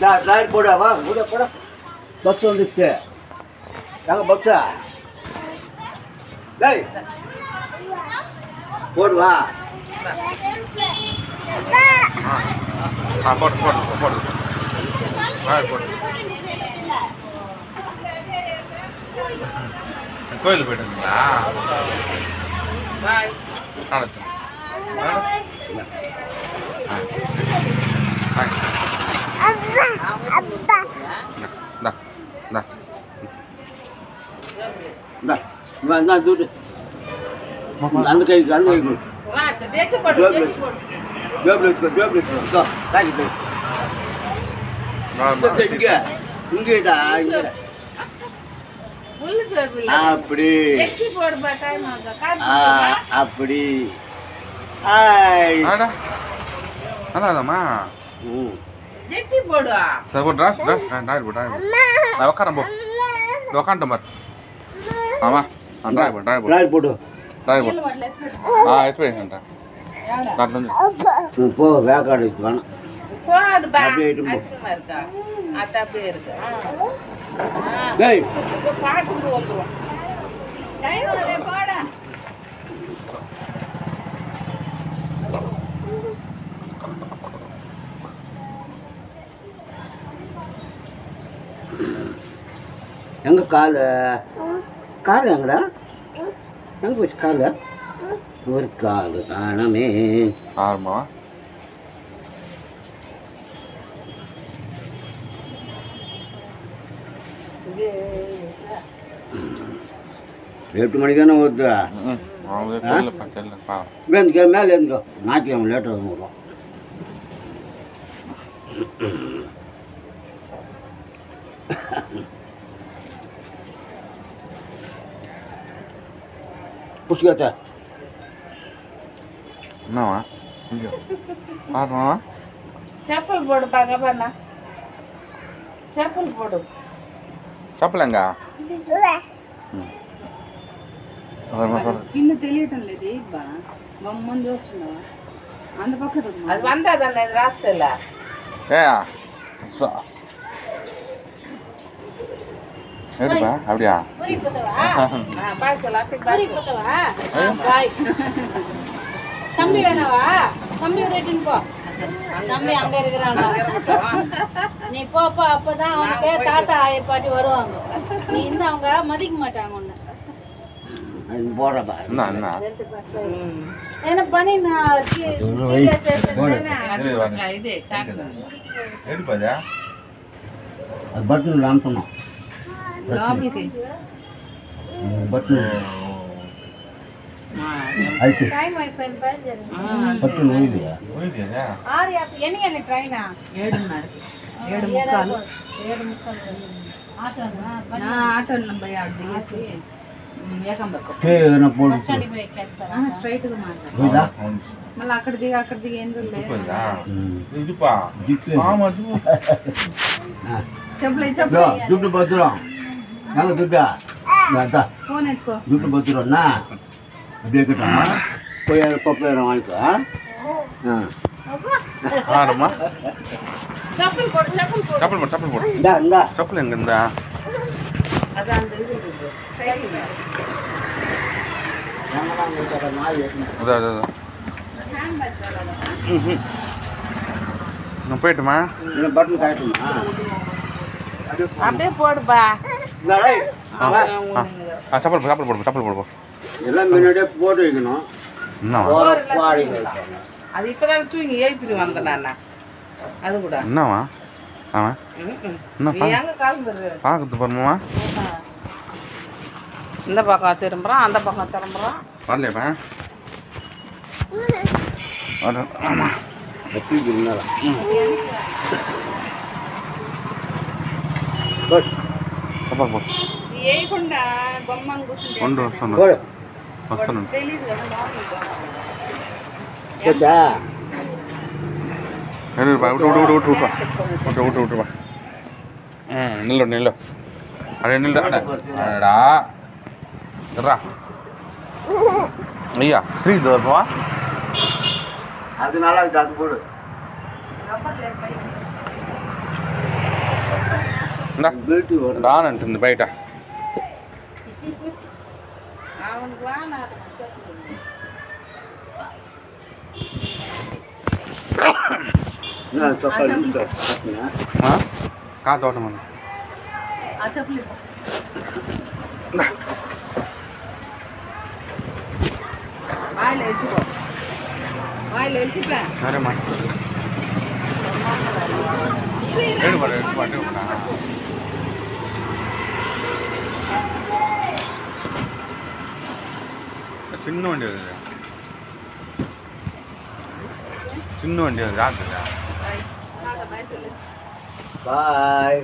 Driver போடா வா போட பஸ் வந்துச்சு எங்க பஸ்ஸா டேய் போடு வா போடு கோயில் போயிட்டுங்களா துட்டு அந்த கை இங்கடா அப்படி அப்படி அதாம்மா சரி போடு ட்ராஸ் நான் உட்காரன் போ உட்காந்துட்டேன் பாரு ஆமா டிரைவர் போடு போ வேக்காடு வேணாம் எங்க காலு எங்கடா எங்க போச்சு காலு ஒரு காலு காணமே ஆமா 8 மணிக்கு தானே வருது மேலே இருந்தோ ஞாயிற்றுக்கிழமை லேட்டாக வரும் புஷ்கத்தை என்னவா பாருமா செப்பல் போடு பாக்கண்ணா செப்பல் போடு చెప్పలేంగా పిన్ను తెలియటం లేదు ఇబ్బా గమ్మని చూస్తున్నావా అంత పక్కన అది వందదన్న ఇది రాస్తేలా ఏ எடுப்பா அப்படியா புரி போதவா பாய் சொல்லாத்தி புரி போதவா பாய் தம்பி வேணவா தம்பி ரேட்டிங் போ தம்பி அங்க இருக்கறானா நீ போப்பா அப்பதான் அவங்க தாத்தா ஆயி பாட்டி வருவாங்க நீ இந்த அவங்க மதிக்க மாட்டாங்க உன்னை அது போறப்பா என்ன என்ன பண்ணி நான் சீரியஸ் இது எடுப்பாதா அது பட்டன் லாம்சணும் லாபிக்கு பட்டன் ಆಯ್ತು ಟೈಮ್ ಐಪನ್ ಬಂದಿದೆ ಪಟ್ಟು ನೋಡಿದ್ಯಾ ಹೋಗಿದ್ಯಾ ಆರಿ ಅಪ್ಪ ಎನಿಗೆ ಟ್ರೈನಾ 7:30 ಆಟೋನಾ ಆಟೋನ ನಂಬರ್ ಯಾರು ದಿಗೇಸಿ ಏಕಂಬರ್ಕೋ ಏನ ಪೋಡು ಸ್ಟಾಂಡಿಂಗ್ ಬೈ ಕೆಲ್ಸರಾ ಸ್ಟ್ರೈಟ್ ಗೆ ಮಾಡ್ತಾರೆ ಮಲ್ಲ ಆ ಕಡೆ ದಿಗ ಏನು ಇಲ್ಲ ಇದುಪಾ ಆಮದು ಚಪ್ಲೆ ದುಡ್ಡು ಬದ್ರು ನಾನು ದುಡ್ಡ ನಾಟಾ ಫೋನ್ ಎತ್ಕೋ ದುಡ್ಡು ಬದ್ರು ನಾ ಬೇಕಟಮ್ಮ ಕೊಯ್ಯ ಪಪ್ಪೇರ ಮಾಡ್ಕೋ ஆரமா ಚಪ್ಪಲ್ ಕೊಡು ಚಪ್ಪಲ್ ಕೊಡು ಇಂದ ಚಪ್ಪಲ್ ಹೆಂಗಿಂದ ಅದ ಅಂದ ಇದು ಸೈಕಲ್ ಅದ ಹ್ಯಾಂಡ್ ಬ್ಯಾಗ್ ತರಲ್ಲ நான் போயிட்டுமா பட்டன் காட்டுமா அப்படியே போடுப்பா சப்பல் போடு எல்லாம் முன்னாடியே போட்டு வைக்கணும் அது இப்பதான் தூங்கி எழுப்பிட்டு வந்தேன் அது கூட என்னவா அவன் எங்க காலம்பு பார்க்கறது பாருமா இந்த பக்கம் திரும்புறான் அந்த பக்கம் திரும்புறான் வரலையாப்பா ஆமா సపర్ పో ఏయకుండా బొమ్మను కూర్చుంటే ఉండు వస్తాను తెలీదు కదా మామూలుగా వచ్చా விட்டு நில்லு அடே நில்லு அடடா இருடா ஐயா ஸ்ரீ தோப்பா அதனால அது போடு ரப்பர்ல கை ఇందా బయట రానంటుంది బయట. కాదు తోట మనం సరే మా చిన్న వండి అది చిన్న వండి అది రాదు బాయ్